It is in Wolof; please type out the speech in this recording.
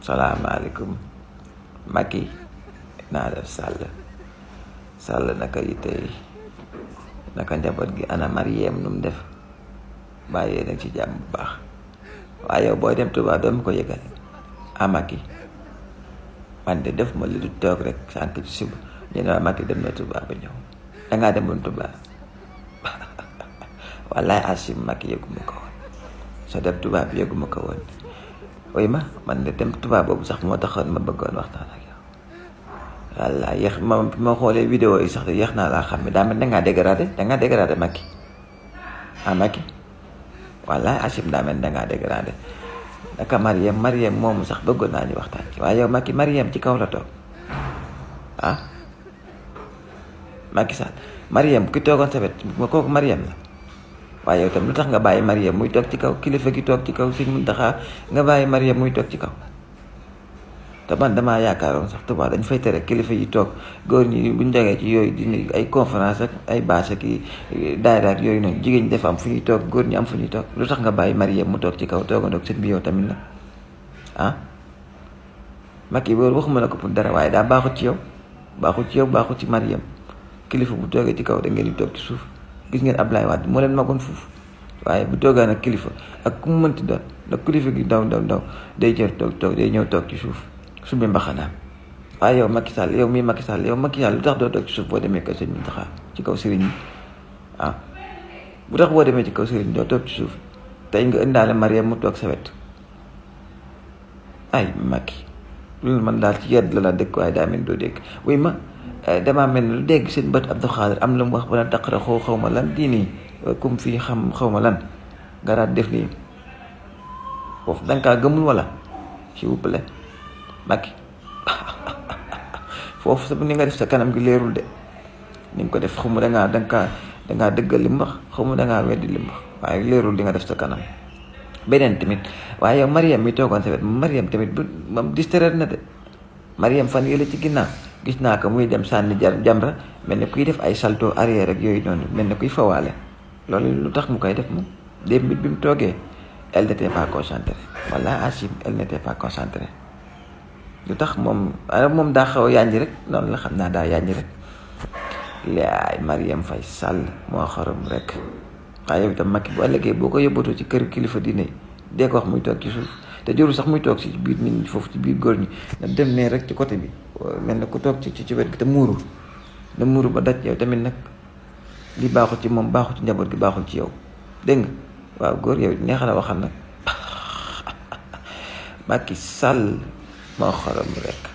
salaamaaleykum Macky naa def Sall naka yi tey naka njaboot gi ana Mariem nu mu def bàyyee nag ci jàmm bu baax waaye yow booy dem Touba doo ma ko yëgal Macky man de def ma lu du toog rek sànq ci suba ñu ne waa Macky dem na Touba ba ñëw dangaa demoon Touba wallaay Achim Macky yëguma ko woon sa dem Touba bi yëguma ko woon oui man de dem Touba boobu sax moo taxoon ma bëggoon waxtaan ak yow wallaay yéex ma xoolee vidéo yi sax de yéex naa laa xam ne daa mel dangaa dégradé Macky Macky wallaay Achim daa mel dangaa dégradé naka Mariem moomu sax bëggoon naa ñu waxtaan ci waaye yow Macky Mariem ci kaw la toog Macky Sall Mariem ki toogoon sa wet kooku Mariem la waaye yow tam lu tax nga bàyyi Mariem muy toog ci kaw kilifa gi toog ci kaw Sëñ Muntaxa nga bàyyi Mariem muy toog ci kaw te man damaa yaakaaroon sax Tuubaa dañ fay tere kilifa yi toog góor ñi buñ jógee ci yooyu di ay conférence ak ay bâche ak daayira ak yooyu noonu jigéen ñi dafa am fu ñuy toog góor ñi am fu ñuy toog lu tax nga bàyyi Mariem mu toog ci kaw toogandoog sëñ bi yow tamit nag Macky boobu waxuma la ko pour dara waaye daa baaxut ci yow baaxut ci Mariem kilifa bu toogee ci kaw da ngeen di toog ci suuf gis ngeen Ablaye Wade moo leen magoon foofu waaye bu toogaan ak kilifa ak ku mu mënti doon nag kilifa gi ndaw day jël day ñëw toog ci suuf sumbi mbaxanaam waaye yow Macky Sall yow Macky Sall lu tax doo toog ci suuf boo demee ko sëñ Muntaxa ci kaw sëriñ bi bu tax boo demee ci kaw sëriñ doo toog ci suuf tey nga indaale Mariem mu toog sa wet ay Macky loolu man daal ci yedd la dëkk waaye daa mel doo dégg wuy ma damaa mel ne lu dégg seen bët Abdou Khadir am la mu wax bana taqara xaw ma lan diini comme fii xam xaw ma lan nga daal def nii foofu danga kaa gëmul wala s'il vous plaît Macky foofu sa ni nga def sa kanam gi leerul de ni nga ko def xaw ma dangaa dëggal li mu wax xaw ma dangaa weddi li mu wax waaye leerul li nga def sa kanam beneen tamit waaye yow Mariem mi toogoon sa wet Mariem tamit bu moom distraire na de Mariem fan yële ci ginnaaw gis naa ko muy dem sànni jamra mel ne kuy def ay salto arrière ak yooyu noonu mel ne kuy fawaale loolu lu tax mu koy def moom démb bi mu toogee elle n'était pas concentrée walla Achim elle n'était pas concentrée lu tax moom daa xaw a yànji rek noonu la xam naa daa yànji rek laay Mariem Faye Sall moo xorom rek waaye yow itam Macky bu ëllëgee boo ko yóbbatoo ci kër kilifa diine dee ko wax muy toog ci suuf te jëru sax muy toog ci biir nit ñi foofu ci biir góor ñi na dem ne rek ci côté bi mel na ku toog ci wet gi te muuru na muuru ba daj yow tamit nag li baaxul ci moom baaxul ci njaboot gi baaxul ci yow dégg nga waaw góor yow neex la waxal nag Macky Sall moo xorom rek